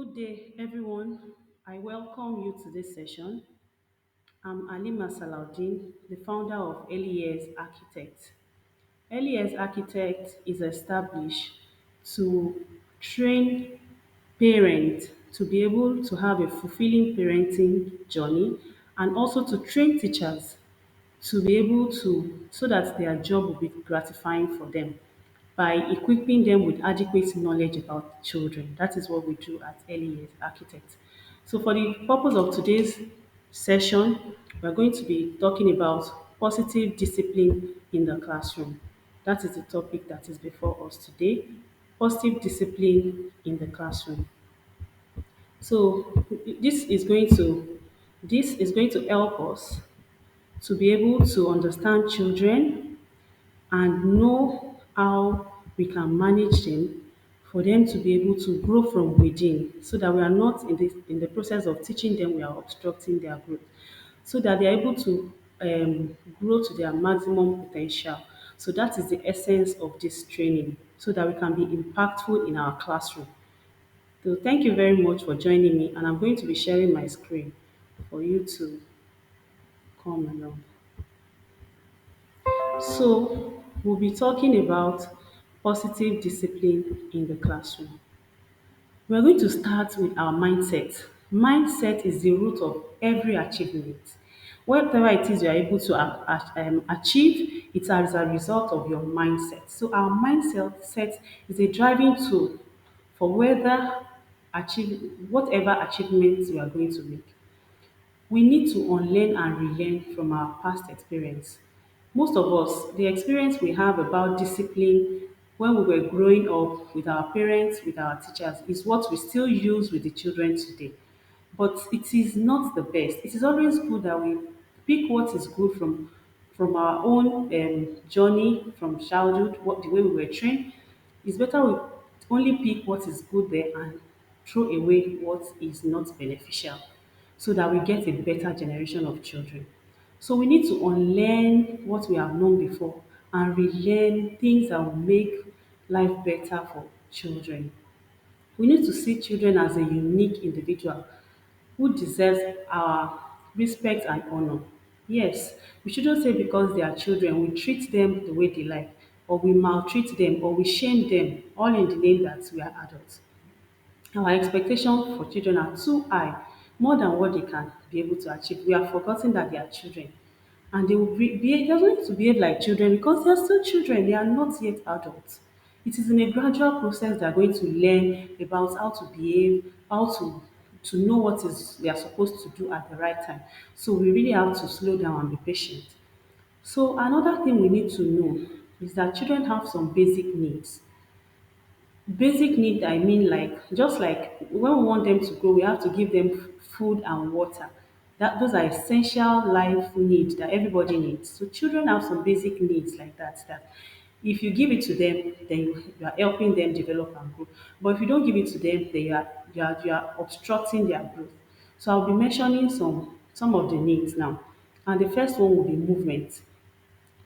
Good day, everyone. I welcome you to this session. I'm Alima Salaudin, the founder of Early Years Architect. Early Years Architect is established to train parents to be able to have a fulfilling parenting journey and also to train teachers to be able to so that their job will be gratifying for them by equipping them with adequate knowledge about children. That is what we do at Early Years Architect. So for the purpose of today's session, we're going to be talking about positive discipline in the classroom. That is the topic that is before us today. Positive discipline in the classroom. So this is going to help us to be able to understand children and know how we can manage them for them to be able to grow from within so that we are not in the process of teaching them we are obstructing their growth so that they are able to grow to their maximum potential. So that is the essence of this training so that we can be impactful in our classroom. So thank you very much for joining me, and I'm going to be sharing my screen for you to come along. So, we'll be talking about positive discipline in the classroom. We're going to start with our mindset. Mindset is the root of every achievement. Whatever it is you are able to achieve, it's as a result of your mindset. So, our mindset is a driving tool for whatever achievements you are going to make. We need to unlearn and relearn from our past experience. Most of us, the experience we have about discipline when we were growing up with our parents, with our teachers, is what we still use with the children today. But it is not the best. It is always good that we pick what is good from our own journey from childhood, the way we were trained. It's better we only pick what is good there and throw away what is not beneficial so that we get a better generation of children. So we need to unlearn what we have known before and relearn things that will make life better for children. We need to see children as a unique individual who deserves our respect and honor. Yes, we shouldn't say because they are children, we treat them the way they like, or we maltreat them, or we shame them, all in the name that we are adults. Our expectations for children are too high, more than what they can be able to achieve. We have forgotten that they are children. And they are going to behave like children because they are still children, they are not yet adults. It is in a gradual process they are going to learn about how to behave, how to know what is they are supposed to do at the right time. So we really have to slow down and be patient. So another thing we need to know is that children have some basic needs. Basic need, I mean, like just like when we want them to grow, we have to give them food and water. Those are essential life needs that everybody needs. So children have some basic needs like that. That if you give it to them, then you are helping them develop and grow. But if you don't give it to them, then you are obstructing their growth. So I'll be mentioning some of the needs now. And the first one will be movement.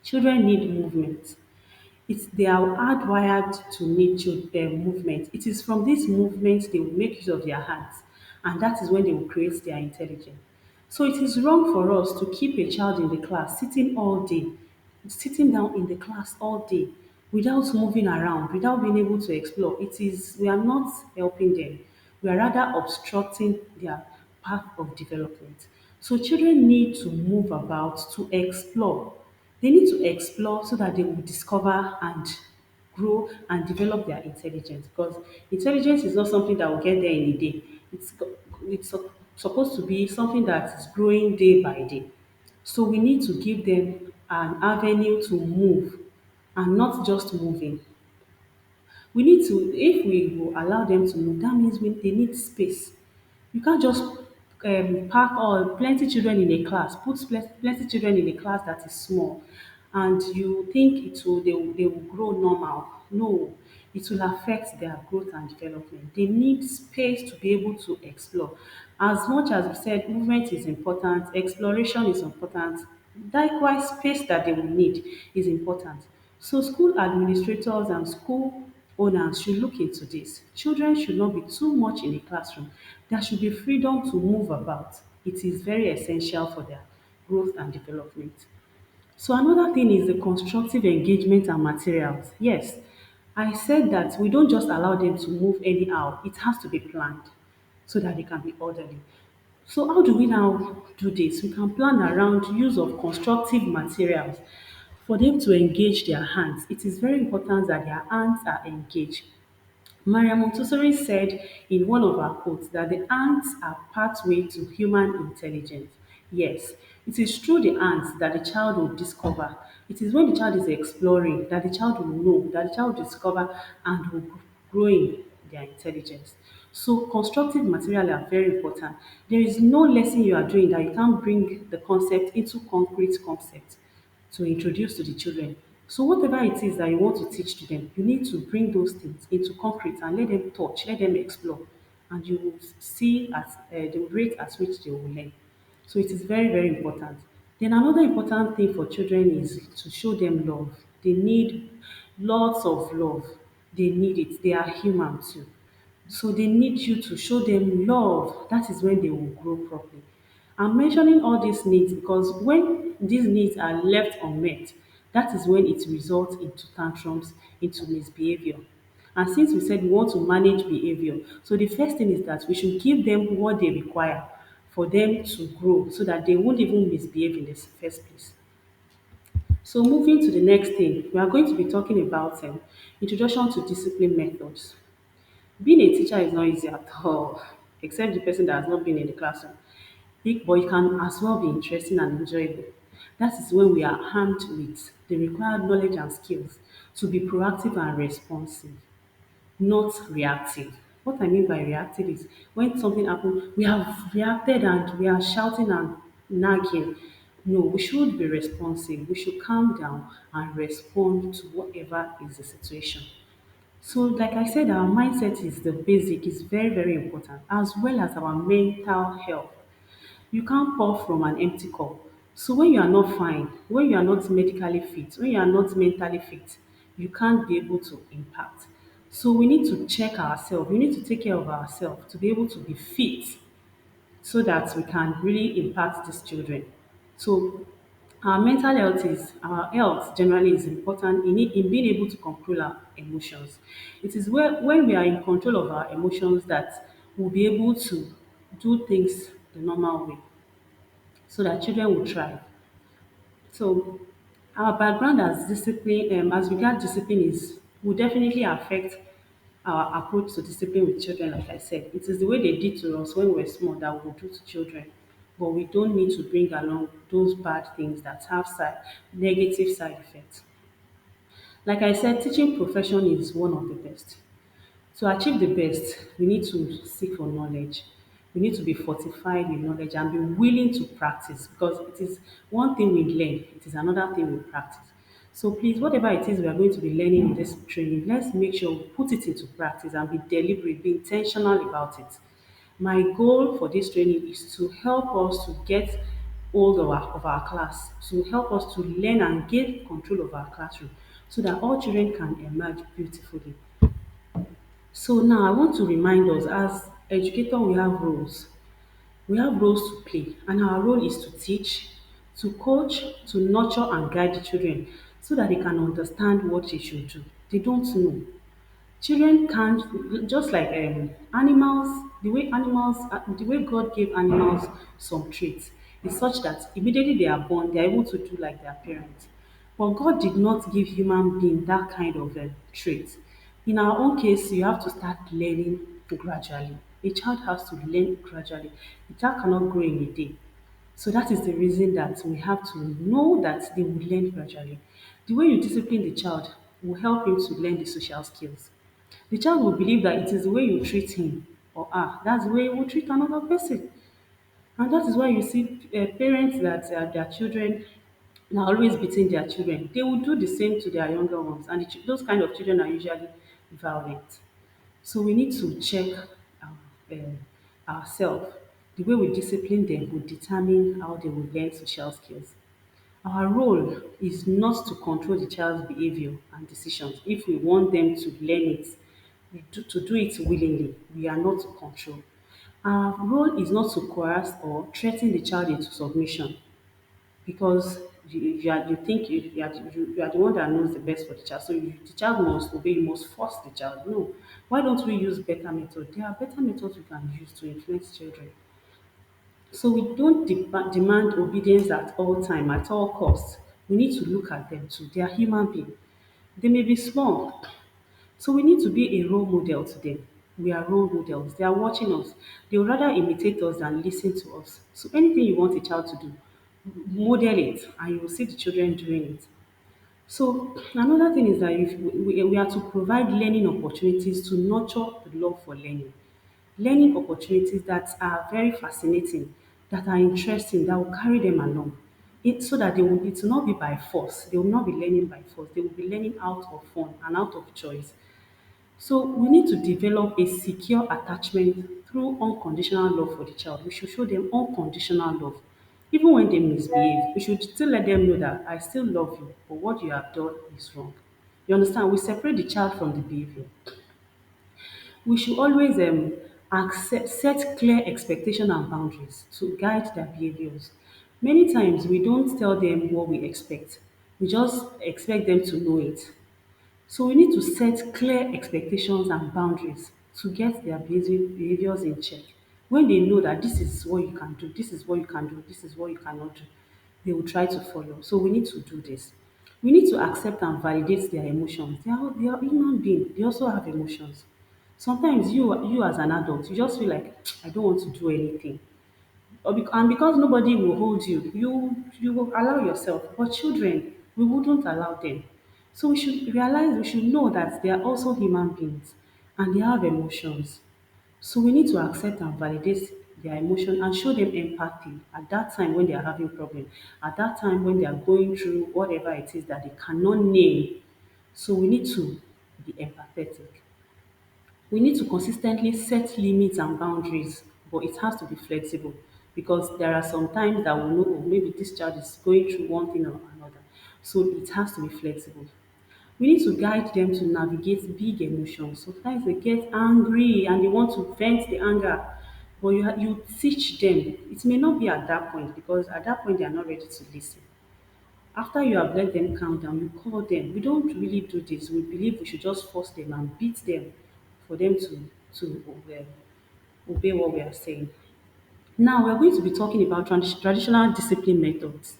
Children need movement. They are hardwired to need movement. It is from this movement they will make use of their hands, and that is when they will create their intelligence. So it is wrong for us to keep a child in the class sitting all day, sitting down in the class all day without moving around, without being able to explore. We are not helping them. We are rather obstructing their path of development. So children need to move about to explore. They need to explore so that they will discover and grow and develop their intelligence because intelligence is not something that will get there in a day. It's supposed to be something that is growing day by day. So we need to give them an avenue to move and not just moving. We need to, if we will allow them to move, that means they need space. You can't just pack all plenty children in a class, put plenty children in a class that is small, and you think they will grow normal. No, it will affect their growth and development. They need space to be able to explore. As much as we said movement is important, exploration is important, likewise space that they will need is important. So school administrators and school owners should look into this. Children should not be too much in the classroom. There should be freedom to move about. It is very essential for their growth and development. So another thing is the constructive engagement and materials. Yes, I said that we don't just allow them to move anyhow. It has to be planned so that they can be orderly. So how do we now do this? We can plan around use of constructive materials for them to engage their hands. It is very important that their hands are engaged. Maria Montessori said in one of her quotes that the ants are pathway to human intelligence. Yes, it is through the ants that the child will discover. It is when the child is exploring that the child will know, that the child will discover and will grow in their intelligence. So constructive material are very important. There is no lesson you are doing that you can't bring the concept into concrete concept to introduce to the children. So whatever it is that you want to teach to them, you need to bring those things into concrete and let them touch, let them explore, and you will see at the rate at which they will learn. So it is very, very important. Then another important thing for children is to show them love. They need lots of love. They need it. They are human too. So they need you to show them love. That is when they will grow properly. I'm mentioning all these needs because when these needs are left unmet, that is when it results into tantrums, into misbehavior. And since we said we want to manage behavior, so the first thing is that we should give them what they require for them to grow so that they won't even misbehave in the first place. So moving to the next thing, we are going to be talking about introduction to discipline methods. Being a teacher is not easy at all, except the person that has not been in the classroom. But it can as well be interesting and enjoyable. That is when we are armed with the required knowledge and skills to be proactive and responsive, not reactive. What I mean by reactive is when something happens, we have reacted and we are shouting and nagging. No, we should be responsive. We should calm down and respond to whatever is the situation. So, like I said, our mindset is the basic, is very, very important, as well as our mental health. You can't pour from an empty cup. So when you are not fine, when you are not medically fit, when you are not mentally fit, you can't be able to impact. So we need to check ourselves. We need to take care of ourselves to be able to be fit so that we can really impact these children. So our mental health is our health generally is important in being able to control our emotions. It is when we are in control of our emotions that we'll be able to do things the normal way so that children will thrive. So our background as discipline, as regard discipline is will definitely affect our approach to discipline with children. Like I said, it is the way they did to us when we were small that we will do to children. But we don't need to bring along those bad things that have negative side effects. Like I said, teaching profession is one of the best. To achieve the best, we need to seek for knowledge. We need to be fortified with knowledge and be willing to practice because it is one thing we learn, it is another thing we practice. So please, whatever it is we are going to be learning in this training, let's make sure we put it into practice and be deliberate, be intentional about it. My goal for this training is to help us to get hold of our class, to help us to learn and gain control of our classroom so that all children can emerge beautifully. So now I want to remind us as educator we have roles. We have roles to play and our role is to teach, to coach, to nurture and guide the children so that they can understand what they should do. They don't know. Children can't just like animals, the way God gave animals some traits is such that immediately they are born, they are able to do like their parents. But God did not give human being that kind of trait. In our own case, you have to start learning gradually. A child has to learn gradually. A child cannot grow in a day. So that is the reason that we have to know that they will learn gradually. The way you discipline the child will help him to learn the social skills. The child will believe that it is the way you treat him or her, that's the way you will treat another person. And that is why you see parents that their children are always beating their children. They will do the same to their younger ones, and those kind of children are usually violent. So we need to check ourselves. The way we discipline them will determine how they will learn social skills. Our role is not to control the child's behavior and decisions. If we want them to learn it, to do it willingly, we are not to control. Our role is not to coerce or threaten the child into submission because you think you are the one that knows the best for the child. So the child must obey, you must force the child. No. Why don't we use better methods? There are better methods we can use to influence children. So we don't demand obedience at all time, at all costs. We need to look at them too. They are human beings. They may be small, so we need to be a role model to them. We are role models. They are watching us. They would rather imitate us than listen to us. So anything you want a child to do, model it, and you will see the children doing it. So another thing is that if we are to provide learning opportunities to nurture the love for learning. Learning opportunities that are very fascinating, that are interesting, that will carry them along. So that it will not be by force. They will not be learning by force. They will be learning out of fun and out of choice. So we need to develop a secure attachment through unconditional love for the child. We should show them unconditional love. Even when they misbehave, we should still let them know that I still love you, but what you have done is wrong. You understand? We separate the child from the behavior. We should always set clear expectation and boundaries to guide their behaviors. Many times we don't tell them what we expect. We just expect them to know it. So we need to set clear expectations and boundaries to get their behaviors in check. When they know that this is what you can do, this is what you can do, this is what you cannot do, they will try to follow. So we need to do this. We need to accept and validate their emotions. They are human beings. They also have emotions. Sometimes you as an adult, you just feel like I don't want to do anything. And because nobody will hold you, you will allow yourself. But children, we wouldn't allow them. So we should realize, we should know that they are also human beings and they have emotions. So we need to accept and validate their emotion and show them empathy at that time when they are having problem, at that time when they are going through whatever it is that they cannot name. So we need to be empathetic. We need to consistently set limits and boundaries, but it has to be flexible because there are some times that we know, oh, maybe this child is going through one thing or another. So it has to be flexible. We need to guide them to navigate big emotions. Sometimes they get angry and they want to vent the anger, but you teach them. It may not be at that point because at that point they are not ready to listen. After you have let them calm down, you call them. We don't really do this. We believe we should just force them and beat them for them to obey what we are saying. Now we're going to be talking about traditional discipline methods.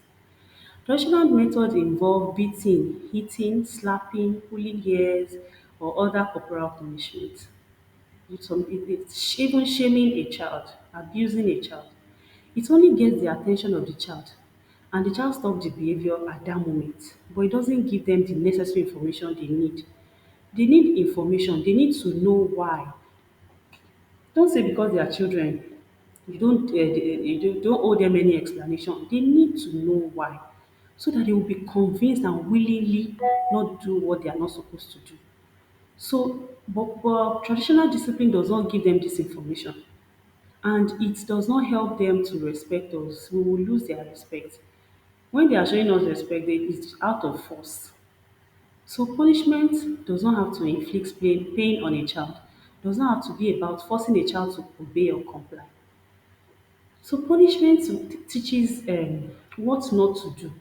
Traditional methods involve beating, hitting, slapping, pulling hairs, or other corporal punishment. It's even shaming a child, abusing a child. It only gets the attention of the child, and the child stops the behavior at that moment, but it doesn't give them the necessary information they need. They need information, they need to know why. Don't say because they are children, you don't owe them any explanation. They need to know why, so that they will be convinced and willingly not do what they are not supposed to do. So, but traditional discipline does not give them this information, and it does not help them to respect us. We will lose their respect. When they are showing us respect, it's out of force. So punishment does not have to inflict pain on a child, does not have to be about forcing a child to obey or comply. So punishment teaches what not to do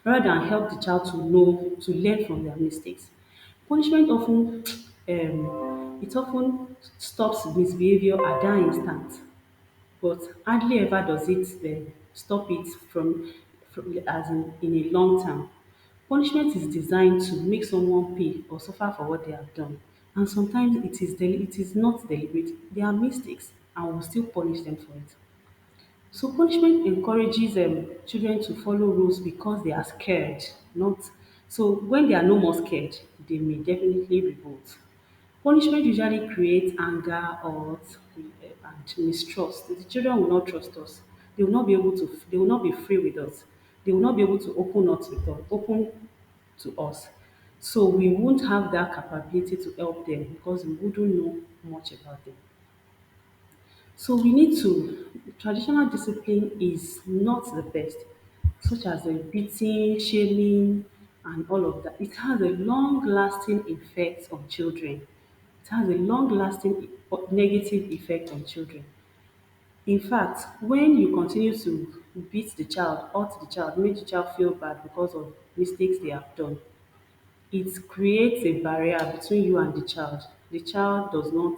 rather than help the child to know, to learn from their mistakes. Punishment often stops misbehavior at that instant, but hardly ever does it stop it from as in a long term. Punishment is designed to make someone pay or suffer for what they have done, and sometimes it is not deliberate. They are mistakes, and we still punish them for it. So punishment encourages children to follow rules because they are scared, not so when they are no more scared, they may definitely revolt. Punishment usually creates anger or and mistrust. The children will not trust us. They will not be free with us. They will not be able to open to us. So we won't have that capability to help them because we wouldn't know much about them. So we need to traditional discipline is not the best. such as the beating, shaming, and all of that. It has a long-lasting effect on children. It has a long-lasting negative effect on children. In fact, when you continue to beat the child, hurt the child, make the child feel bad because of mistakes they have done, it creates a barrier between you and the child. The child does not,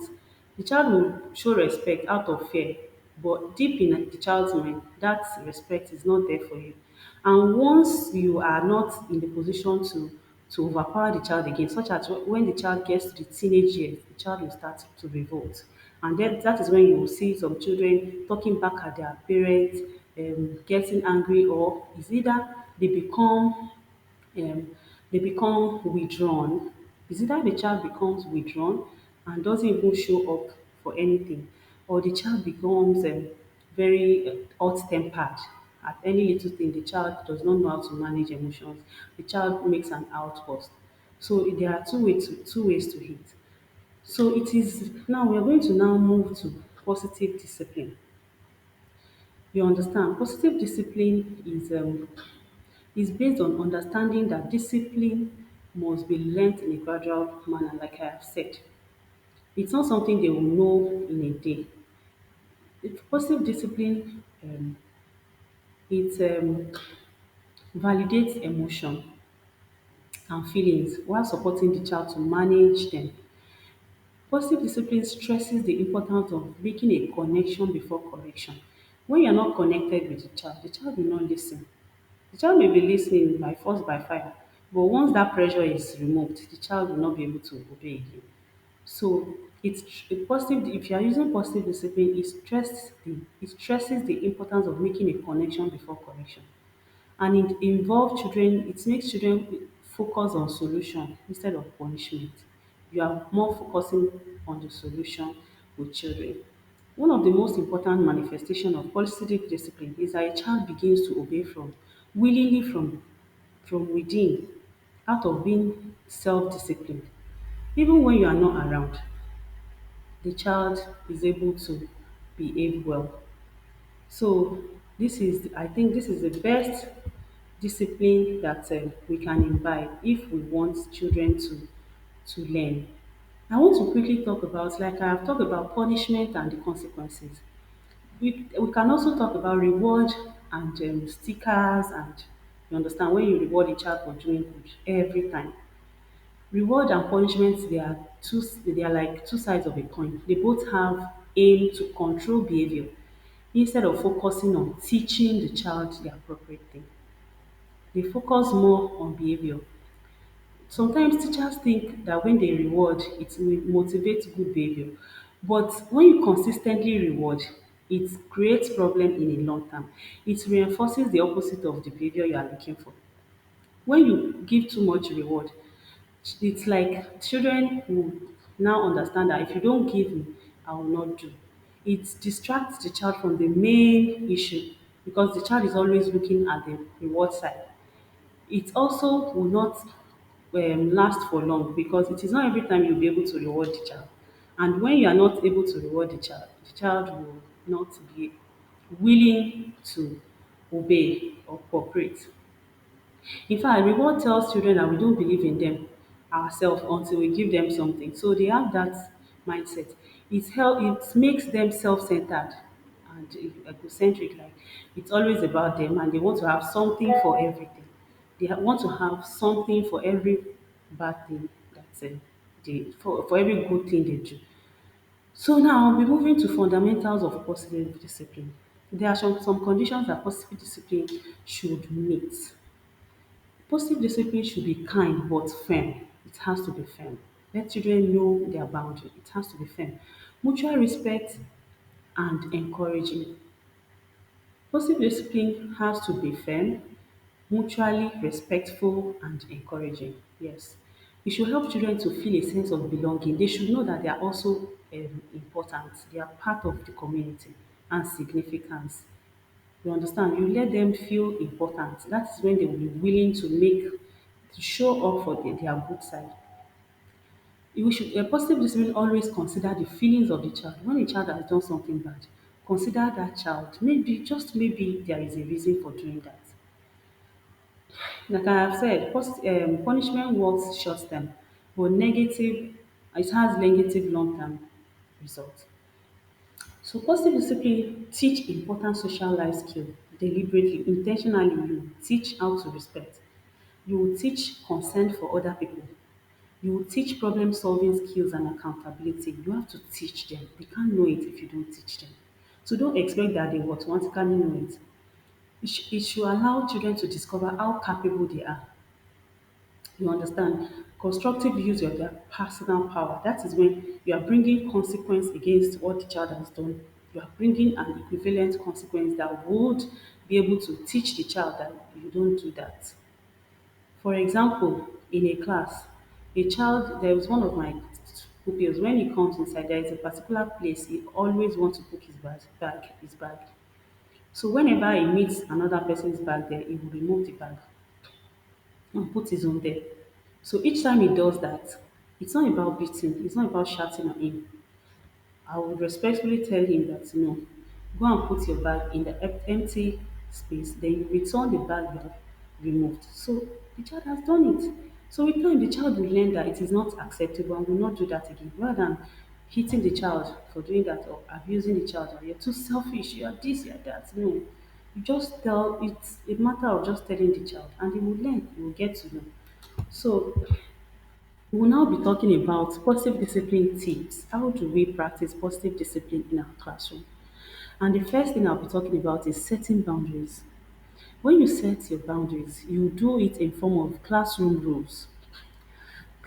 the child will show respect out of fear, but deep in the child's mind, that respect is not there for you. And once you are not in the position to overpower the child again, such as when the child gets to the teenage years, the child will start to revolt. And then that is when you will see some children talking back at their parents, getting angry, or is either they become um, they become withdrawn. Is either the child becomes withdrawn and doesn't even show up for anything, or the child becomes very hot-tempered. At any little thing, the child does not know how to manage emotions. The child makes an outburst. So there are two ways to hit. So it is now we are going to now move to positive discipline. You understand? Positive discipline is based on understanding that discipline must be learnt in a gradual manner, like I have said. It's not something they will know in a day. Positive discipline, it validates emotion and feelings while supporting the child to manage them. Positive discipline stresses the importance of making a connection before correction. When you're not connected with the child will not listen. The child may be listening by force by fire, but once that pressure is removed, the child will not be able to obey again. So it's positive. If you are using positive discipline, it stresses the importance of making a connection before correction, and it involve children. It makes children focus on solution instead of punishment. You are more focusing on the solution with children. One of the most important manifestation of positive discipline is that a child begins to obey willingly from within, out of being self-disciplined. Even when you are not around, the child is able to behave well. So I think this is the best discipline that we can imbibe if we want children to learn. I want to quickly talk about, like I have talked about punishment and the consequences. We can also talk about reward and stickers, and you understand when you reward a child for doing good every time. Reward and punishment, they are like two sides of a coin. They both have aim to control behavior instead of focusing on teaching the child the appropriate thing. They focus more on behavior. Sometimes teachers think that when they reward, it will motivate good behavior. But when you consistently reward, it creates problem in a long term. It reinforces the opposite of the behavior you are looking for. When you give too much reward, it's like children will now understand that if you don't give me, I will not do. It distracts the child from the main issue because the child is always looking at the reward side. It also will not last for long because it is not every time you'll be able to reward the child. And when you are not able to reward the child will not be willing to obey or cooperate. In fact, reward tells children that we don't believe in them ourselves until we give them something. So they have that mindset. It makes them self-centered and egocentric. Like it's always about them, and they want to have something for everything. Want to have something for every bad thing for every good thing they do. So now we're moving to fundamentals of positive discipline. There are some conditions that positive discipline should meet. Positive discipline should be kind but firm. It has to be firm. Let children know their boundary. It has to be firm. Mutual respect and encouraging. Positive discipline has to be firm, mutually respectful, and encouraging. Yes. It should help children to feel a sense of belonging. They should know that they are also important. They are part of the community and significance. You understand? You let them feel important. That is when they will be willing to show up for their good side. A positive discipline always consider the feelings of the child. When a child has done something bad, consider that child. Maybe, just maybe, there is a reason for doing that. Like I have said, punishment works short term, but it has negative long term results. So positive discipline teach important social life skill deliberately, intentionally. You teach how to respect. You will teach consent for other people. You will teach problem solving skills and accountability. You have to teach them. They can't know it if you don't teach them. So don't expect that they will automatically know it. It should allow children to discover how capable they are. You understand? Constructive use of their personal power. That is when you are bringing consequence against what the child has done. You are bringing an equivalent consequence that would be able to teach the child that you don't do that. For example, in a class, there was one of my pupils, when he comes inside, there is a particular place he always wants to put his bag. So whenever he meets another person's bag there, he will remove the bag and put his own there. So each time he does that, it's not about beating, it's not about shouting at him. I would respectfully tell him that no, go and put your bag in the empty space, then you return the bag you have removed. So the child has done it. So with time, the child will learn that it is not acceptable and will not do that again. Rather than hitting the child for doing that or abusing the child, or you're too selfish, you are this, you are that. No, you just tell, it's a matter of just telling the child, and he will learn, he will get to know. So we will now be talking about positive discipline tips. How do we practice positive discipline in our classroom? And the first thing I'll be talking about is setting boundaries. When you set your boundaries, you do it in form of classroom rules.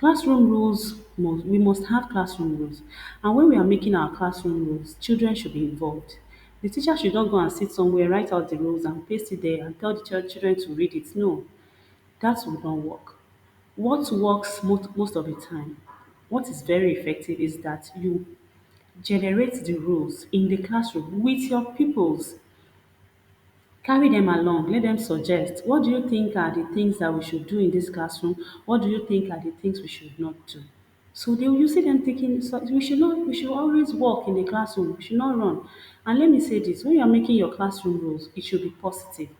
We must have classroom rules. And when we are making our classroom rules, children should be involved. The teacher should not go and sit somewhere, write out the rules and paste it there and tell the children to read it. No, that will not work. What works most of the time, what is very effective is that you generate the rules in the classroom with your pupils. Carry them along, let them suggest, what do you think are the things that we should do in this classroom? What do you think are the things we should not do? So they will you see them taking, so we should always walk in the classroom, we should not run. And let me say this, when you are making your classroom rules, it should be positive.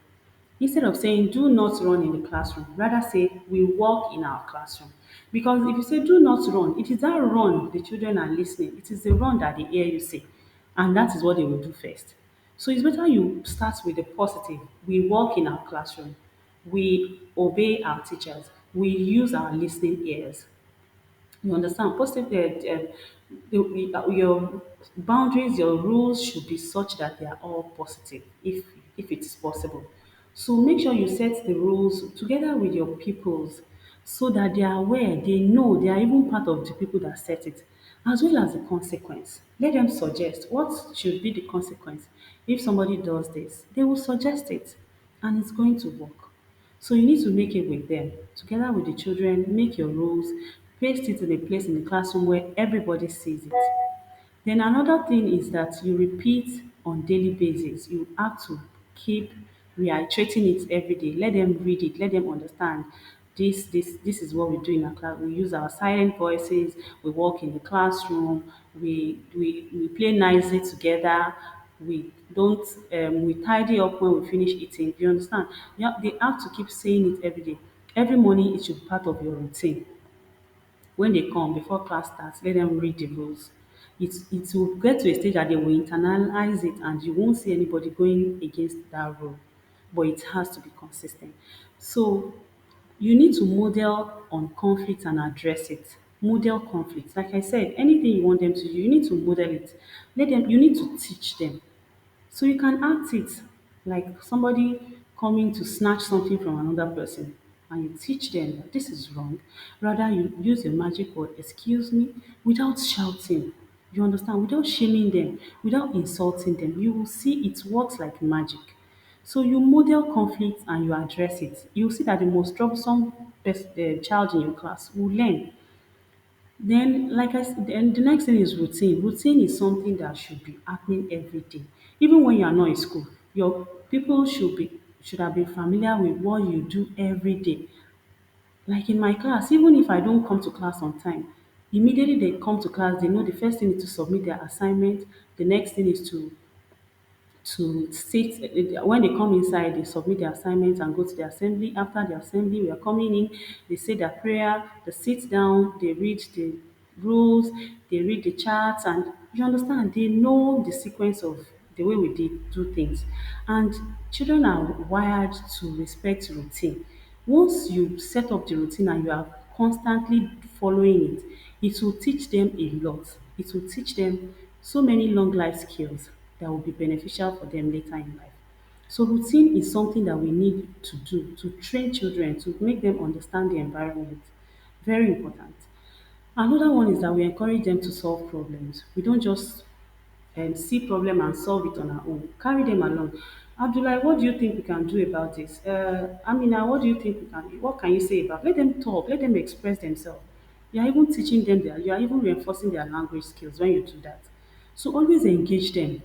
Instead of saying do not run in the classroom, rather say we walk in our classroom. Because if you say do not run, it is that run the children are listening. It is the run that they hear you say. And that is what they will do first. So it's better you start with the positive. We walk in our classroom. We obey our teachers. We use our listening ears. You understand? Positive, your boundaries, your rules should be such that they are all positive, if it is possible. So make sure you set the rules together with your pupils, so that they are aware, they know they are even part of the people that set it, as well as the consequence. Let them suggest what should be the consequence if somebody does this. They will suggest it, and it's going to work. So you need to make it with them. Together with the children, make your rules, paste it in a place in the classroom where everybody sees it. Then another thing is that you repeat on daily basis. You have to keep reiterating it every day. Let them read it, let them understand. This is what we do in our class. We use our silent voices, we walk in the classroom, we play nicely together, we don't we tidy up when we finish eating. You understand? Yeah, they have to keep saying it every day. Every morning it should be part of your routine. When they come before class starts, let them read the rules. It will get to a stage that they will internalize it and you won't see anybody going against that rule. But it has to be consistent. So you need to model on conflict and address it. Model conflict. Like I said, anything you want them to do, you need to model it. You need to teach them. So you can act it like somebody coming to snatch something from another person, and you teach them that this is wrong. Rather, you use your magic word, excuse me, without shouting. You understand? Without shaming them, without insulting them. You will see it works like magic. So you model conflict and you address it. You will see that the most troublesome child in your class will learn. Then the next thing is routine. Routine is something that should be happening every day. Even when you are not in school, your people should have been familiar with what you do every day. Like in my class, even if I don't come to class on time, immediately they come to class, they know the first thing is to submit their assignment, the next thing is to to sit. When they come inside, they submit their assignments and go to the assembly. After the assembly, we are coming in, they say their prayer, they sit down, they read the rules, they read the charts, and you understand, they know the sequence of the way we did do things. And children are wired to respect routine. Once you set up the routine and you are constantly following it, it will teach them a lot. It will teach them so many long life skills that will be beneficial for them later in life. So routine is something that we need to do to train children, to make them understand the environment. Very important. Another one is that we encourage them to solve problems. We don't just see problem and solve it on our own. Carry them along. Abdullah, what do you think we can do about this? Amina, what do you think we can? What can you say about? Let them talk. Let them express themselves. You are even teaching them their. You are even reinforcing their language skills when you do that. So always engage them.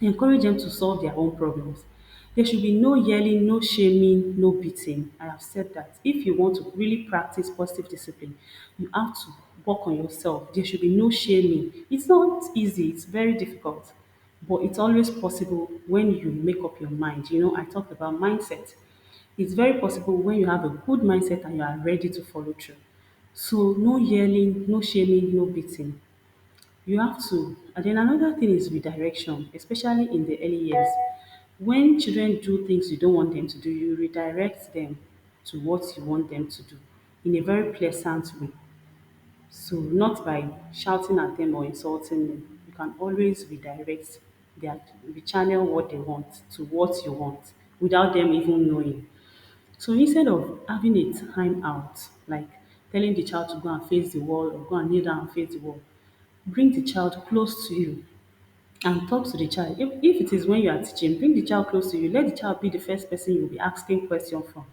Encourage them to solve their own problems. There should be no yelling, no shaming, no beating. I have said that. If you want to really practice positive discipline, you have to work on yourself. There should be no shaming. It's not easy, it's very difficult, but it's always possible when you make up your mind. You know, I talked about mindset. It's very possible when you have a good mindset and you are ready to follow through. So, no yelling, no shaming, no beating. You have to. And then another thing is redirection, especially in the early years. When children do things you don't want them to do, you redirect them to what you want them to do in a very pleasant way. So, not by shouting at them or insulting them. You can always redirect their rechannel what they want to what you want without them even knowing. So instead of having a time out, like telling the child to go and face the wall or go and kneel down and face the wall, bring the child close to you and talk to the child. If it is when you are teaching, bring the child close to you. Let the child be the first person you will be asking questions from.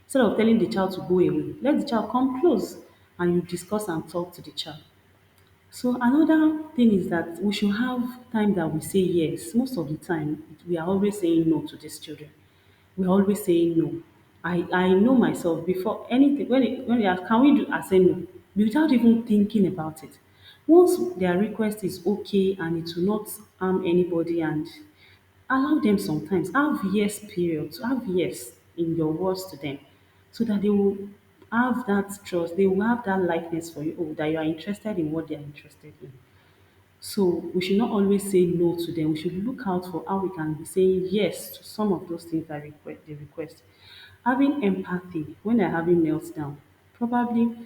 Instead of telling the child to go away, let the child come close and you discuss and talk to the child. So another thing is that we should have time that we say yes. Most of the time, we are always saying no to these children. We're always saying no. I know myself before anything when they ask, can we do, I say no without even thinking about it. Once their request is okay and it will not harm anybody, and allow them sometimes have yes periods, have yes in your words to them, so that they will have that trust, they will have that likeness for you, oh, that you are interested in what they are interested in. So we should not always say no to them. We should look out for how we can be saying yes to some of those things that they request. Having empathy when they're having meltdown. Probably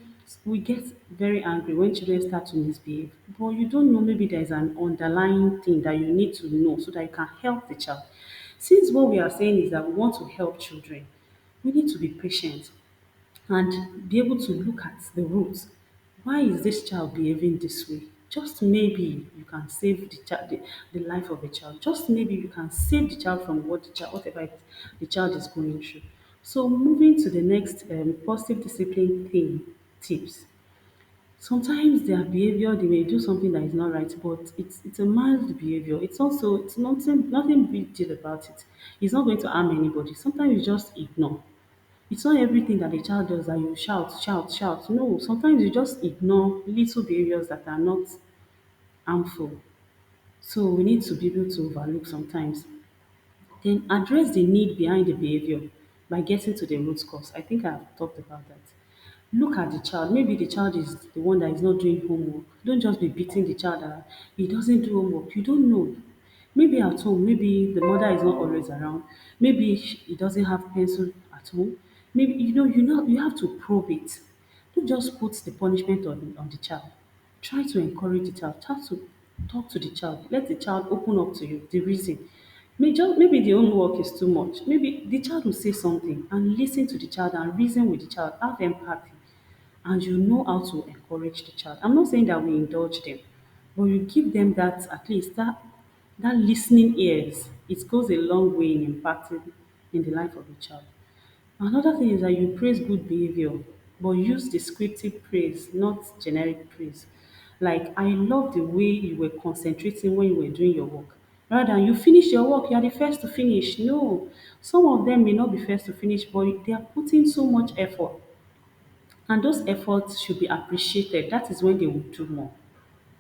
we get very angry when children start to misbehave, but you don't know, maybe there's an underlying thing that you need to know so that you can help the child. Since what we are saying is that we want to help children, we need to be patient and be able to look at the roots. Why is this child behaving this way? Just maybe you can save the life of a child. Just maybe you can save the child from whatever the child is going through. So moving to the next positive discipline thing, tips. Sometimes their behavior, they may do something that is not right, but it's a mild behavior. It's nothing big deal about it. It's not going to harm anybody. Sometimes you just ignore. It's not everything that the child does that you shout, shout, shout. No, sometimes you just ignore little behaviors that are not harmful. So we need to be able to overlook sometimes. Then address the need behind the behavior by getting to the root cause. I think I've talked about that. Look at the child. Maybe the child is the one that is not doing homework. Don't just be beating the child that he doesn't do homework. You don't know. Maybe at home, maybe the mother is not always around. Maybe he doesn't have pencil at home. Maybe you have to probe it. Don't just put the punishment on the child. Try to encourage the child. Try to talk to the child. Let the child open up to you the reason. Maybe the homework is too much. Maybe the child will say something and listen to the child and reason with the child. Have empathy and you know how to encourage the child. I'm not saying that we indulge them, but you give them that, at least that listening ears. It goes a long way in impacting in the life of the child. Another thing is that you praise good behavior, but use descriptive praise, not generic praise. Like, I love the way you were concentrating when you were doing your work. Rather than you finish your work, you are the first to finish. No, some of them may not be first to finish, but they are putting so much effort. And those efforts should be appreciated. That is when they will do more.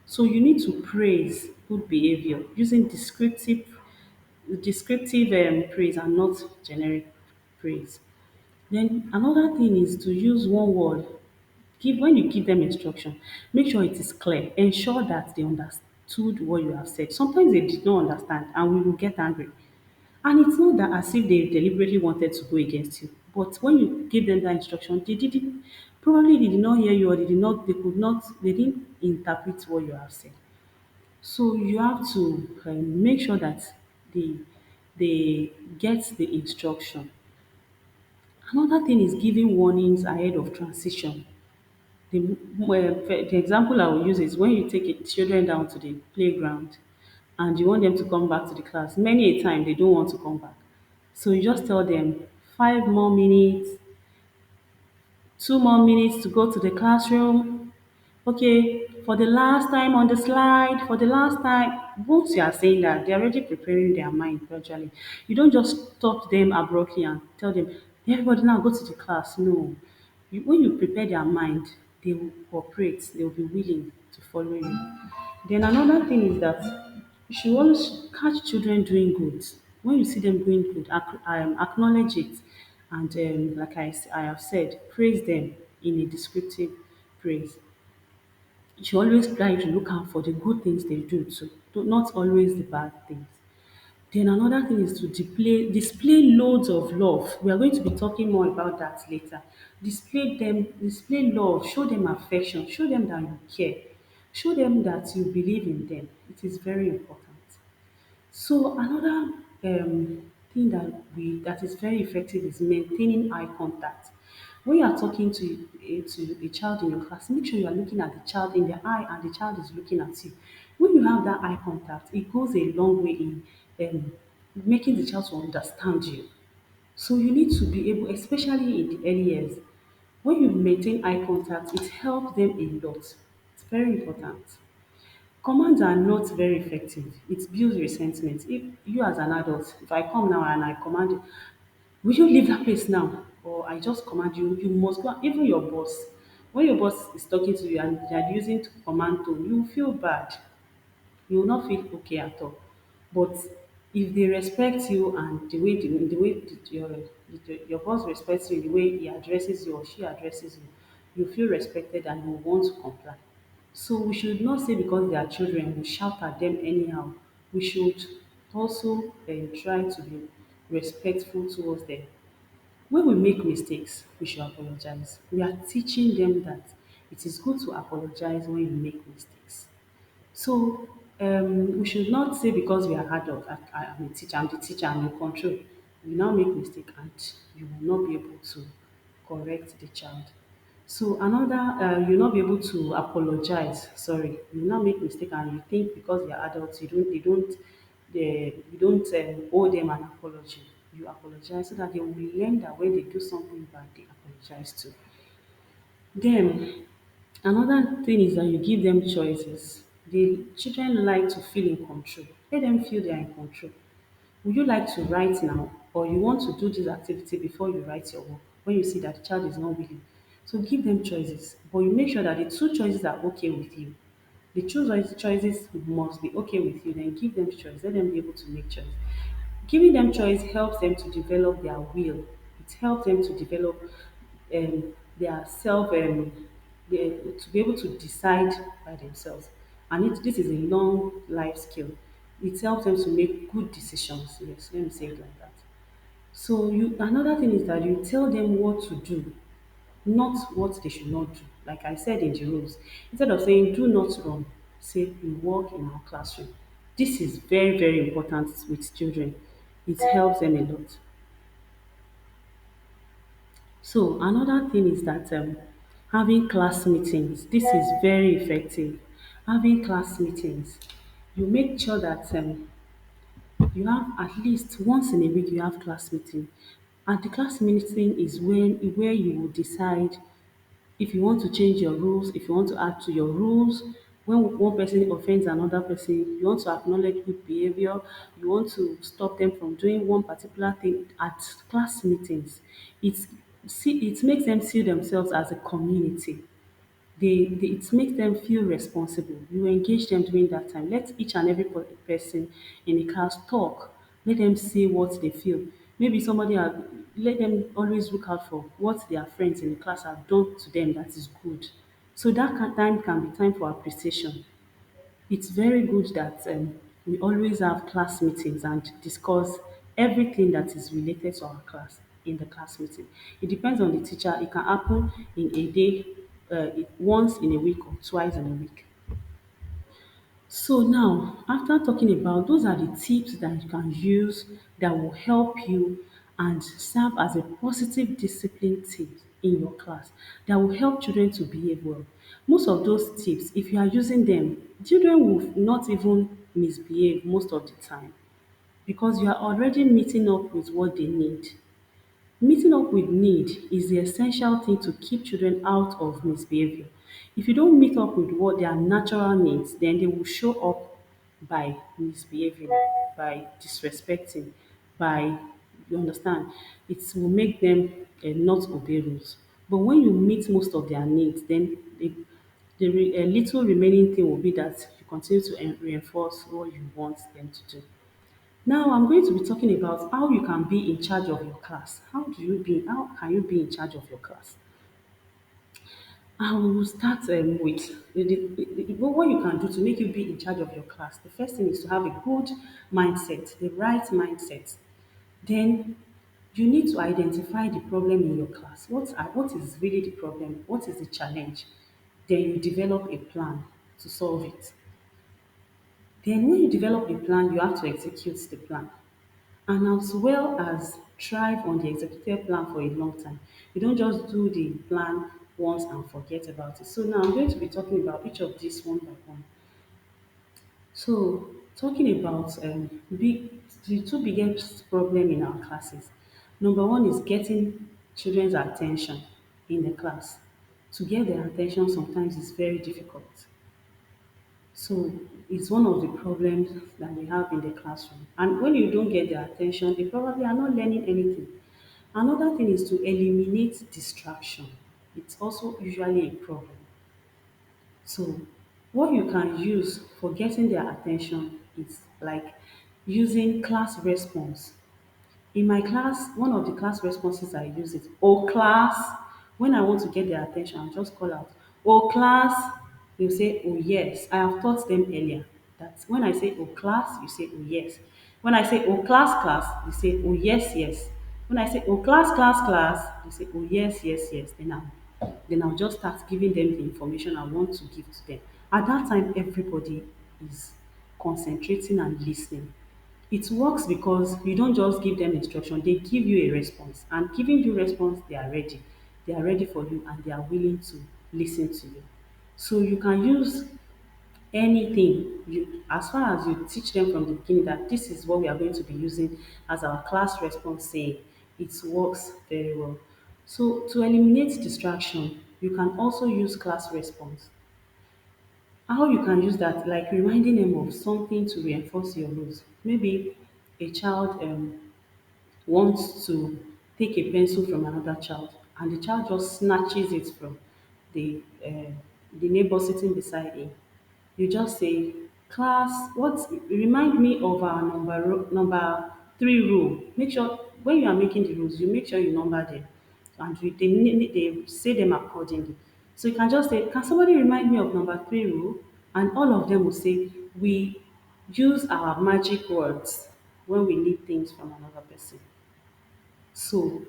So you need to praise good behavior using descriptive descriptive praise and not generic praise. Then another thing is to use one word. Give when you give them instruction, make sure it is clear. Ensure that they understood what you have said. Sometimes they did not understand and we will get angry. And it's not that as if they deliberately wanted to go against you. But when you give them that instruction, they didn't probably they did not hear you or they didn't interpret what you have said. So you have to make sure that they they get the instruction. Another thing is giving warnings ahead of transition. The example I will use is when you take children down to the playground and you want them to come back to the class. Many a time they don't want to come back. So you just tell them 5 more minutes, 2 more minutes to go to the classroom. Okay, for the last time on the slide, for the last time. Once you are saying that, they're already preparing their mind gradually. You don't just stop them abruptly and tell them, everybody now go to the class. No. When you prepare their mind, they will cooperate, they will be willing to follow you. Then another thing is that you should always catch children doing good. When you see them doing good, acknowledge it. And like I have said, praise them in a descriptive praise. You should always try to look out for the good things they do too, not always the bad things. Then another thing is to display loads of love. We are going to be talking more about that later. Display love, show them affection, show them that you care, show them that you believe in them. It is very important. So another thing that is very effective is maintaining eye contact. When you are talking to a child in your class, make sure you are looking at the child in the eye and the child is looking at you. When you have that eye contact, it goes a long way in making the child to understand you. So you need to be able, especially in the early years, when you maintain eye contact, it helps them a lot. It's very important. Commands are not very effective. It builds resentment. If you as an adult, if I come now and I command you, will you leave that place now? Or I just command you, you must go. Even your boss, when your boss is talking to you and they are using command tone, you will feel bad. You will not feel okay at all. But if they respect you and your boss respects you, the way he addresses you or she addresses you, you feel respected and you want to comply. So we should not say because they are children, we shout at them anyhow. We should also try to be respectful towards them. When we make mistakes, we should apologize. We are teaching them that it is good to apologize when you make mistakes. So we should not say because we are adult, I'm a teacher, I'm the teacher, I'm in control. We now make mistake and you will not be able to correct the child. So another, you'll not be able to apologize. Sorry, you now make mistake and you think because they are adults, you don't owe them an apology. You apologize so that they will learn that when they do something bad, they apologize too. Then another thing is that you give them choices. The children like to feel in control. Let them feel they are in control. Would you like to write now or you want to do this activity before you write your work when you see that the child is not willing? So give them choices, but you make sure that the two choices are okay with you. The two choices must be okay with you, then give them choice. Let them be able to make choice. Giving them choice helps them to develop their will. It helps them to develop their to be able to decide by themselves. And this is a long life skill. It helps them to make good decisions. Yes, let me say it like that. So another thing is that you tell them what to do, not what they should not do. Like I said in the rules, instead of saying do not run, say you walk in our classroom. This is very, very important with children. It helps them a lot. So another thing is that having class meetings. This is very effective. Having class meetings, you make sure that you have at least once in a week you have class meeting. And the class meeting is where you will decide if you want to change your rules, if you want to add to your rules, when one person offends another person, you want to acknowledge good behavior, you want to stop them from doing one particular thing at class meetings. It's it makes them see themselves as a community. It makes them feel responsible. You engage them during that time. Let each and every person in the class talk Let them say what they feel. Maybe somebody have, let them always look out for what their friends in the class have done to them that is good. So that time can be time for appreciation. It's very good that we always have class meetings and discuss everything that is related to our class in the class meeting. It depends on the teacher. It can happen in a day, once in a week or twice in a week. So now, after talking about those are the tips that you can use that will help you and serve as a positive discipline tip in your class that will help children to behave well. Most of those tips, if you are using them, children will not even misbehave most of the time because you are already meeting up with what they need. Meeting up with need is the essential thing to keep children out of misbehavior. If you don't meet up with what their natural needs, then they will show up by misbehaving, by disrespecting, by, you understand, it will make them not obey rules. But when you meet most of their needs, then the little remaining thing will be that you continue to reinforce what you want them to do. Now I'm going to be talking about how you can be in charge of your class. How can you be in charge of your class? I will start with what you can do to make you be in charge of your class. The first thing is to have a good mindset, the right mindset. Then you need to identify the problem in your class. What is really the problem? What is the challenge? Then you develop a plan to solve it. Then when you develop the plan, you have to execute the plan. And as well as thrive on the executed plan for a long time. You don't just do the plan once and forget about it. So now I'm going to be talking about each of these one by one. So talking about the two biggest problem in our classes. Number one is getting children's attention in the class. To get their attention sometimes is very difficult. So it's one of the problems that we have in the classroom. And when you don't get their attention, they probably are not learning anything. Another thing is to eliminate distraction. It's also usually a problem. So what you can use for getting their attention is like using class response. In my class, one of the class responses I use is, "Oh class." When I want to get their attention, I just call out, "Oh class." They'll say, "Oh yes." I have taught them earlier that when I say, "Oh class," you say, "Oh yes." When I say, "Oh class," you say, "Oh yes, yes." When I say, "Oh class," they say, "Oh yes, yes, yes." Then I'll just start giving them the information I want to give to them. At that time, everybody is concentrating and listening. It works because you don't just give them instruction, they give you a response. And giving you response, they are ready. They are ready for you and they are willing to listen to you. So you can use anything as far as you teach them from the beginning that this is what we are going to be using as our class response saying, it works very well. So to eliminate distraction, you can also use class response. How you can use that, like reminding them of something to reinforce your rules. Maybe a child wants to take a pencil from another child and the child just snatches it from the neighbor sitting beside him. You just say, "Class, what remind me of our number three rule." Make sure when you are making the rules, you make sure you number them and they say them accordingly. So you can just say, "Can somebody remind me of number three rule?" And all of them will say, "We use our magic words when we need things from another person." So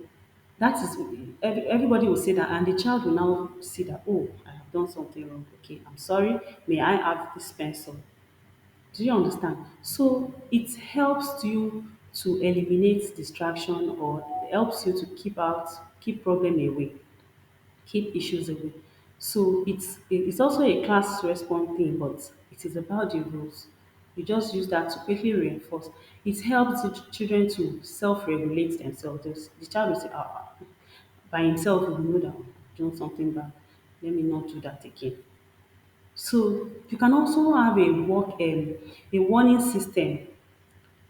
that is everybody will say that, and the child will now see that, "Oh, I have done something wrong. Okay, I'm sorry. May I have this pencil?" Do you understand? So it helps you to eliminate distraction or helps you to keep problem away, keep issues away. So it's also a class response thing, but it is about the rules. You just use that to quickly reinforce. It helps the children to self-regulate themselves. The child will say, by himself, he will know that I'm doing something bad. Let me not do that again. So you can also have a warning system.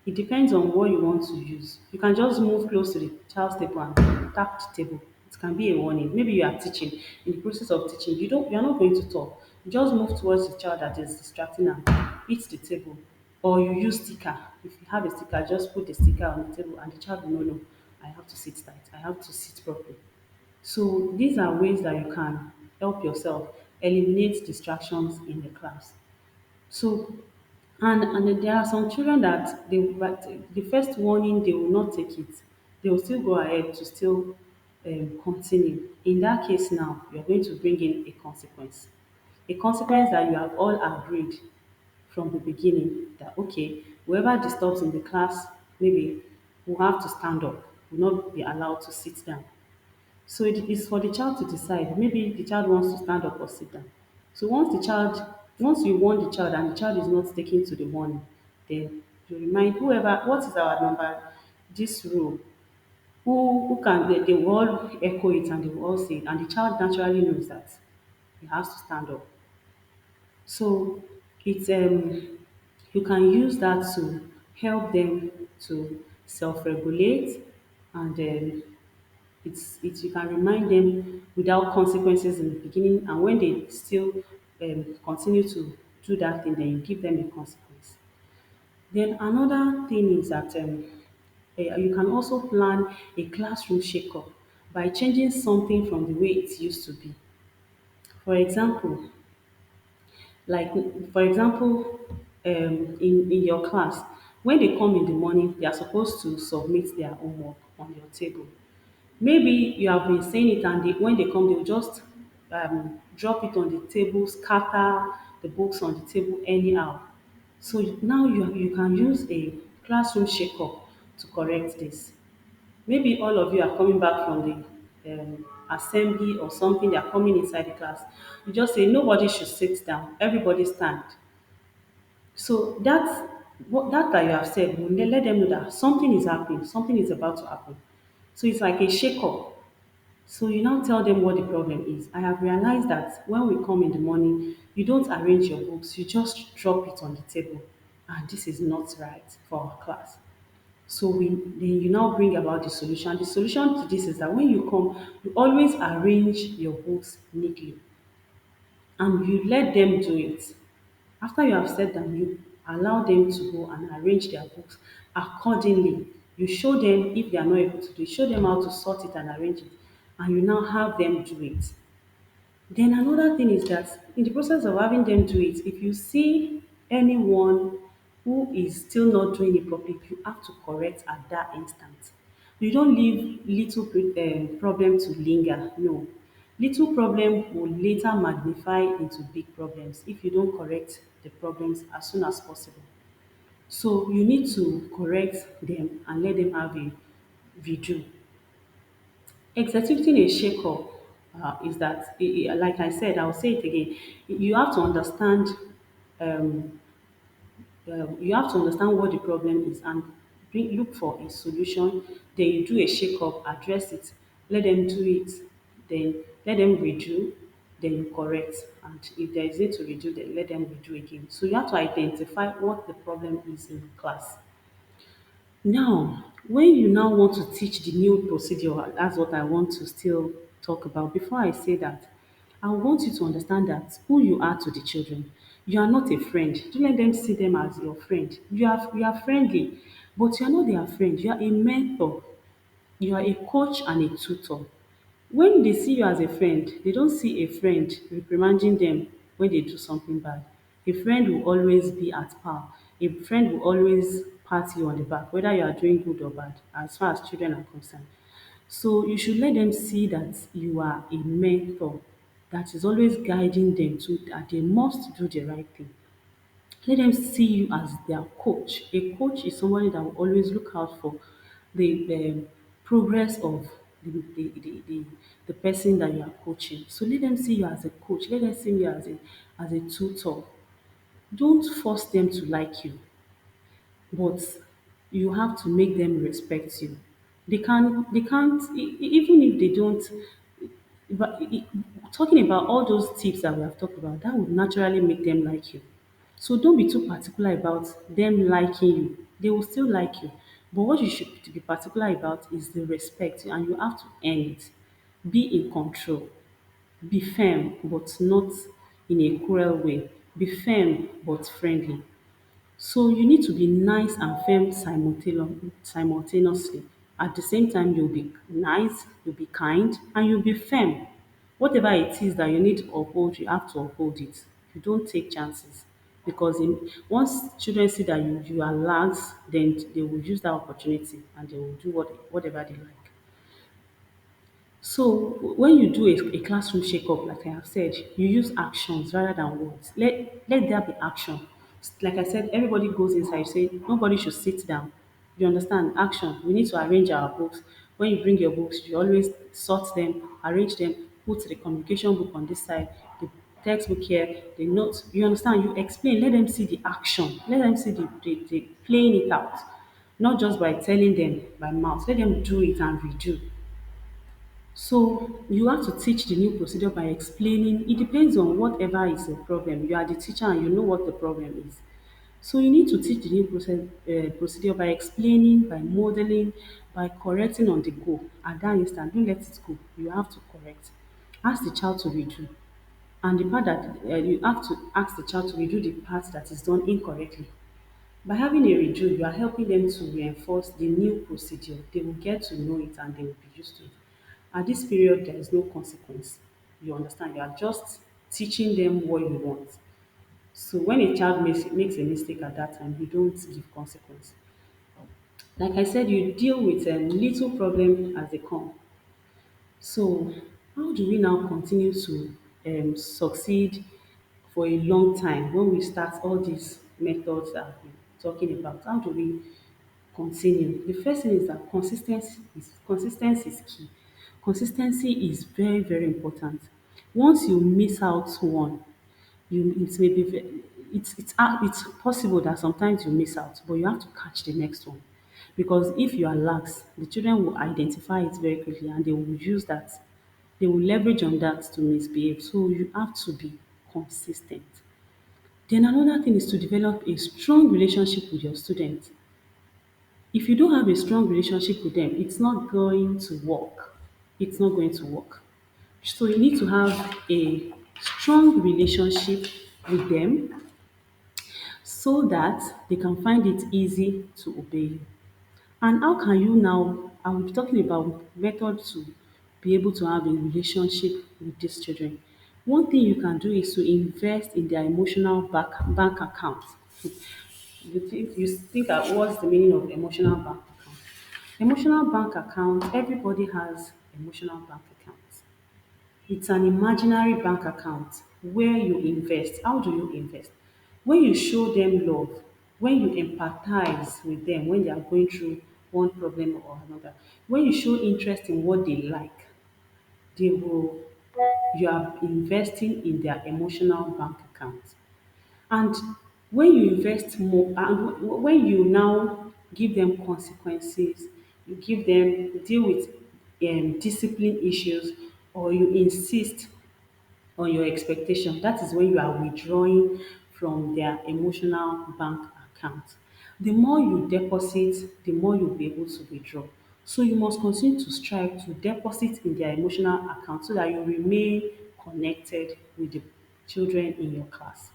It depends on what you want to use. You can just move close to the child's table and tap the table. It can be a warning. Maybe you are teaching. In the process of teaching, you are not going to talk. You just move towards the child that is distracting and hit the table. Or you use sticker. If you have a sticker, just put the sticker on the table and the child will know, no, I have to sit tight, I have to sit properly. So these are ways that you can help yourself eliminate distractions in the class. So, and then there are some children that but the first warning they will not take it. They will still go ahead to still continue. In that case, now you are going to bring in a consequence that you have all agreed from the beginning that okay, whoever disturbs in the class maybe will have to stand up, will not be allowed to sit down. So it is for the child to decide. Maybe the child wants to stand up or sit down. So once you warn the child and the child is not sticking to the warning, then you remind whoever, what is our number, this rule, who can, they will all echo it and they will all say it. And the child naturally knows that he has to stand up. So it's you can use that to help them to self-regulate and you can remind them without consequences in the beginning, and when they still continue to do that thing, then you give them a consequence. Then another thing is that you can also plan a classroom shake-up by changing something from the way it used to be. For example, like for example, in your class, when they come in the morning, they are supposed to submit their homework on your table. Maybe you have been saying it and when they come, they will just drop it on the table, scatter the books on the table anyhow. So now you can use a classroom shake-up to correct this. Maybe all of you are coming back from the assembly or something, they are coming inside the class. You just say, nobody should sit down, everybody stand. So that you have said will let them know that something is happening, something is about to happen. So it's like a shake-up. So you now tell them what the problem is. I have realized that when we come in the morning, you don't arrange your books, you just drop it on the table. And this is not right for our class. So then you now bring about the solution. The solution to this is that when you come, you always arrange your books neatly and you let them do it. After you have said them, you allow them to go and arrange their books accordingly. You show them if they are not able to do it, show them how to sort it and arrange it, and you now have them do it. Then another thing is that in the process of having them do it, if you see anyone who is still not doing it properly, you have to correct at that instant. You don't leave little problem to linger. No. Little problem will later magnify into big problems if you don't correct the problems as soon as possible. So you need to correct them and let them have a redo. Executing a shake-up is that, like I said, I'll say it again. You have to understand, um, you have to understand what the problem is and look for a solution. Then you do a shake-up, address it, let them do it, then let them redo, then you correct. And if there is need to redo, then let them redo again. So you have to identify what the problem is in the class. Now, when you now want to teach the new procedure, that's what I want to still talk about. Before I say that, I want you to understand that who you are to the children. You are not a friend. Don't let them see them as your friend. You are friendly, but you are not their friend. You are a mentor. You are a coach and a tutor. When they see you as a friend, they don't see a friend reprimanding them when they do something bad. A friend will always be at par. A friend will always pat you on the back, whether you are doing good or bad, as far as children are concerned. So you should let them see that you are a mentor that is always guiding them to that they must do the right thing. Let them see you as their coach. A coach is somebody that will always look out for the progress of the person that you are coaching. So let them see you as a coach. Let them see you as a tutor. Don't force them to like you, but you have to make them respect you. They can't even if they don't, but talking about all those tips that we have talked about, that would naturally make them like you. So don't be too particular about them liking you. They will still like you. But what you should be particular about is the respect, and you have to earn it. Be in control. Be firm, but not in a cruel way. Be firm, but friendly. So you need to be nice and firm simultaneously. At the same time, you'll be nice, you'll be kind, and you'll be firm. Whatever it is that you need to uphold, you have to uphold it. You don't take chances. Because once children see that you are lax, then they will use that opportunity and they will do whatever they like. So when you do a classroom shake-up, like I have said, you use actions rather than words. Let there be action. Like I said, everybody goes inside. You say nobody should sit down. You understand? Action. We need to arrange our books. When you bring your books, you always sort them, arrange them, put the communication book on this side, the textbook here, the notes. You understand? You explain. Let them see the action. Let them see the playing it out, not just by telling them by mouth. Let them do it and redo. So you have to teach the new procedure by explaining. It depends on whatever is the problem. You are the teacher and you know what the problem is. So you need to teach the new procedure by explaining, by modeling, by correcting on the go. At that instant, don't let it go. You have to correct. Ask the child to redo. And the part that you have to ask the child to redo the part that is done incorrectly. By having a redo, you are helping them to reinforce the new procedure. They will get to know it and they will be used to it. At this period, there is no consequence. You understand? You are just teaching them what you want. So when a child makes a mistake at that time, you don't give consequence. Like I said, you deal with little problem as they come. So how do we now continue to succeed for a long time when we start all these methods that we're talking about? How do we continue? The first thing is that consistency is key. Consistency is very, very important. Once you miss out one, it may be it's possible that sometimes you miss out, but you have to catch the next one. Because if you are lax, the children will identify it very quickly and they will use that. They will leverage on that to misbehave. So you have to be consistent. Then another thing is to develop a strong relationship with your students. If you don't have a strong relationship with them, it's not going to work. It's not going to work. So you need to have a strong relationship with them so that they can find it easy to obey you. And how can you now, I will be talking about method to be able to have a relationship with these children. One thing you can do is to invest in their emotional bank account. You think that what's the meaning of emotional bank account? Emotional bank account, everybody has emotional bank accounts. It's an imaginary bank account where you invest. How do you invest? When you show them love, when you empathize with them when they are going through one problem or another, when you show interest in what they like, they will you are investing in their emotional bank account. And when you invest more, and when you now give them consequences, you give them deal with discipline issues, or you insist on your expectation, that is when you are withdrawing from their emotional bank account. The more you deposit, the more you'll be able to withdraw. So you must continue to strive to deposit in their emotional account so that you remain connected with the children in your class.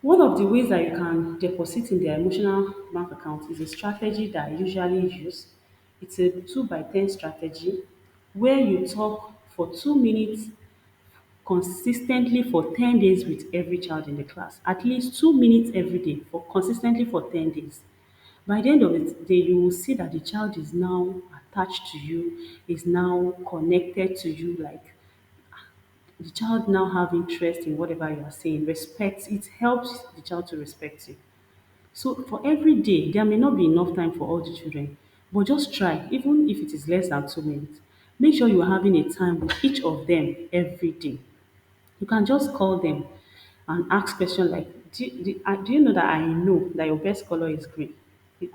One of the ways that you can deposit in their emotional bank account is a strategy that I usually use. It's a 2 by 10 strategy where you talk for 2 minutes consistently for 10 days with every child in the class. At least 2 minutes every day for consistently for 10 days. By the end of the day, you will see that the child is now attached to you, is now connected to you, like the child now have interest in whatever you are saying, respect, it helps the child to respect you. So for every day, there may not be enough time for all the children, but just try, even if it is less than 2 minutes. Make sure you are having a time with each of them every day. You can just call them and ask questions like, do you know that I know that your best color is green?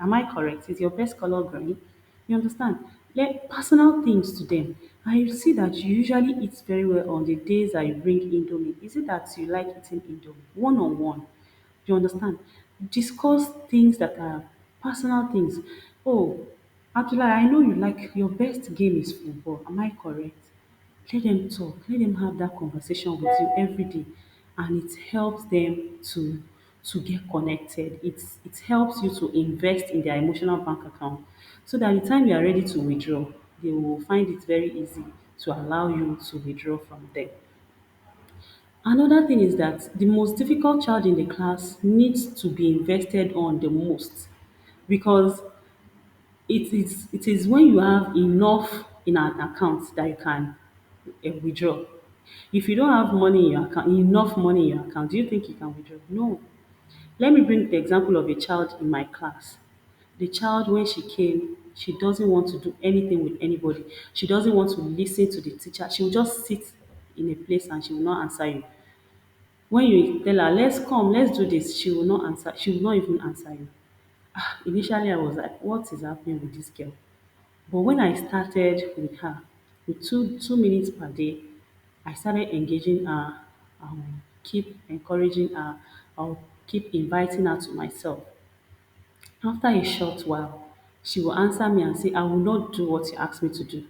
Am I correct? Is your best color green? You understand? Let personal things to them. I see that you usually eat very well on the days that you bring Indomie. Is it that you like eating Indomie? One on one. You understand? Discuss things that are personal things. Oh, Abdullah, I know you like your best game is football. Am I correct? Let them talk, let them have that conversation with you every day, and it helps them to to get connected. It helps you to invest in their emotional bank account so that the time you are ready to withdraw, they will find it very easy to allow you to withdraw from them. Another thing is that the most difficult child in the class needs to be invested on the most because it is when you have enough in an account that you can withdraw. If you don't have money in your account, enough money in your account, do you think you can withdraw? No. Let me bring the example of a child in my class. The child, when she came, she doesn't want to do anything with anybody. She doesn't want to listen to the teacher. She will just sit in a place and she will not answer you. When you tell her, let's come, let's do this, she will not answer. She will not even answer you. Initially, I was like, what is happening with this girl? But when I started with her, with two minutes per day, I started engaging her. I will keep encouraging her. I'll keep inviting her to myself. After a short while, she will answer me and say, I will not do what you asked me to do.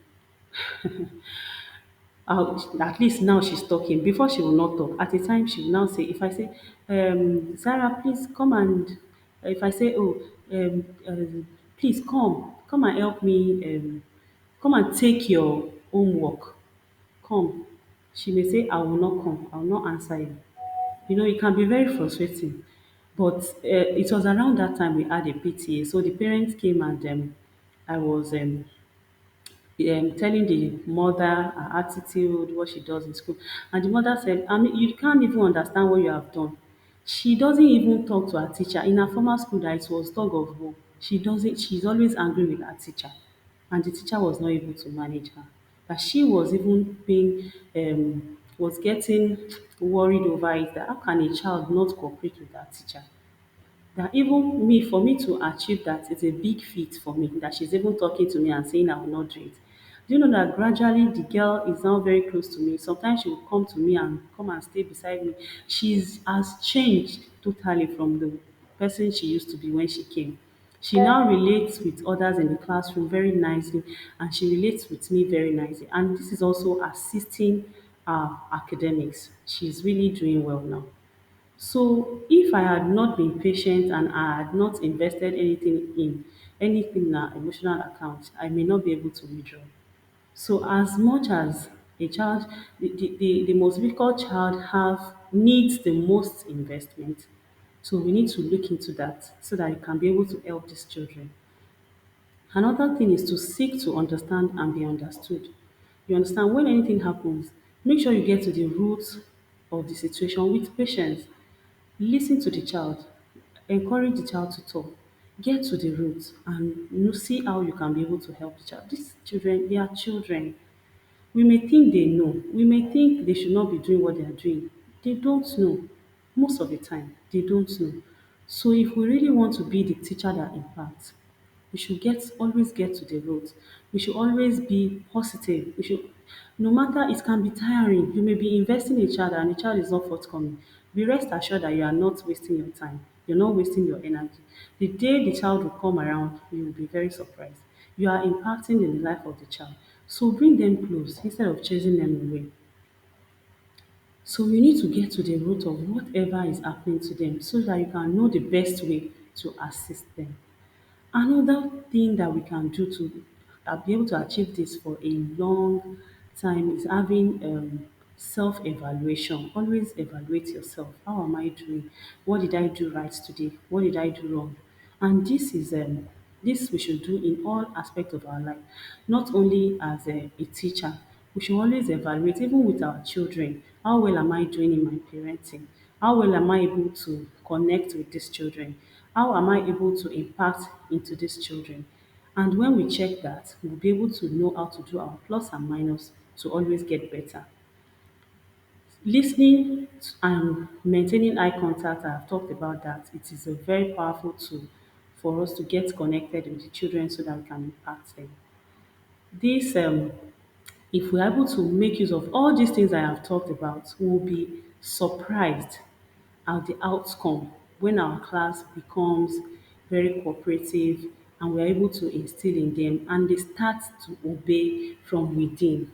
At least now she's talking. Before she will not talk. At a time she will now say, if I say, Sarah, please come and if I say, oh, please come and help me, come and take your homework. Come. She may say, I will not come, I will not answer you. You know, it can be very frustrating. But it was around that time we had a PTA. So the parents came and I was telling the mother her attitude, what she does in school. And the mother said, I mean, you can't even understand what you have done. She doesn't even talk to her teacher. In her former school, that it was tug of war. She doesn't, she's always angry with her teacher. And the teacher was not able to manage her. But she was even being, was getting worried over it that how can a child not cooperate with her teacher? That even me, for me to achieve that, it's a big feat for me that she's even talking to me and saying I will not do it. Do you know that gradually the girl is now very close to me? Sometimes she will come to me and come and stay beside me. She's has changed totally from the person she used to be when she came. She now relates with others in the classroom very nicely and she relates with me very nicely. And this is also assisting our academics. She's really doing well now. So if I had not been patient and I had not invested anything in our emotional account, I may not be able to withdraw. So as much as a child, the most difficult child have needs the most investment. So we need to look into that so that you can be able to help these children. Another thing is to seek to understand and be understood. You understand when anything happens, make sure you get to the root of the situation with patience. Listen to the child, encourage the child to talk, get to the root and see how you can be able to help the child. These children, they are children. We may think they know, we may think they should not be doing what they are doing. They don't know. Most of the time, they don't know. So if we really want to be the teacher that impacts, we should always get to the root. We should always be positive. We should, no matter, it can be tiring. You may be investing in a child and the child is not forthcoming. Be rest assured that you are not wasting your time. You're not wasting your energy. The day the child will come around, you will be very surprised. You are impacting in the life of the child. So bring them close instead of chasing them away. So you need to get to the root of whatever is happening to them so that you can know the best way to assist them. Another thing that we can do to be able to achieve this for a long time is having self-evaluation. Always evaluate yourself. How am I doing? What did I do right today? What did I do wrong? And this we should do in all aspects of our life, not only as a teacher. We should always evaluate, even with our children. How well am I doing in my parenting? How well am I able to connect with these children? How am I able to impact into these children? And when we check that, we'll be able to know how to do our plus and minus to always get better. Listening and maintaining eye contact, I've talked about that. It is a very powerful tool for us to get connected with the children so that we can impact them. This if we're able to make use of all these things I have talked about, we'll be surprised at the outcome when our class becomes very cooperative and we're able to instill in them and they start to obey from within.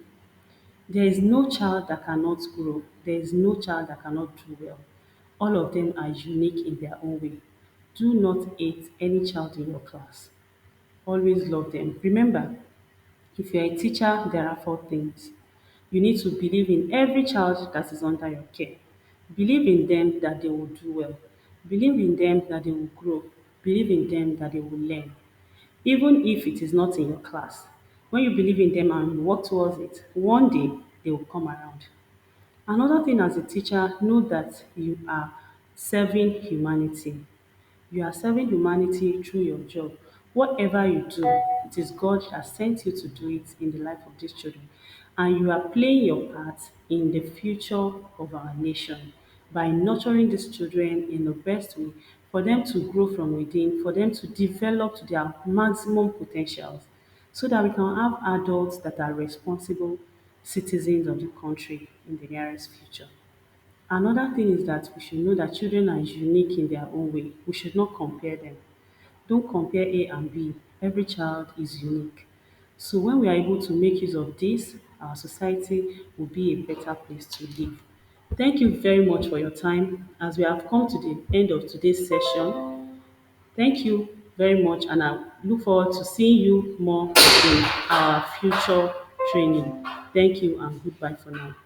There is no child that cannot grow. There is no child that cannot do well. All of them are unique in their own way. Do not hate any child in your class. Always love them. Remember, if you're a teacher, there are four things. You need to believe in every child that is under your care. Believe in them that they will do well. Believe in them that they will grow. Believe in them that they will learn. Even if it is not in your class. When you believe in them and you work towards it, one day they will come around. Another thing as a teacher, know that you are serving humanity. You are serving humanity through your job. Whatever you do, it is God that sent you to do it in the life of these children. And you are playing your part in the future of our nation by nurturing these children in the best way for them to grow from within, for them to develop to their maximum potentials so that we can have adults that are responsible citizens of the country in the nearest future. Another thing is that we should know that children are unique in their own way. We should not compare them. Don't compare A and B. Every child is unique. So when we are able to make use of this, our society will be a better place to live. Thank you very much for your time. As we have come to the end of today's session, thank you very much, and I look forward to seeing you more in our future training. Thank you and goodbye for now.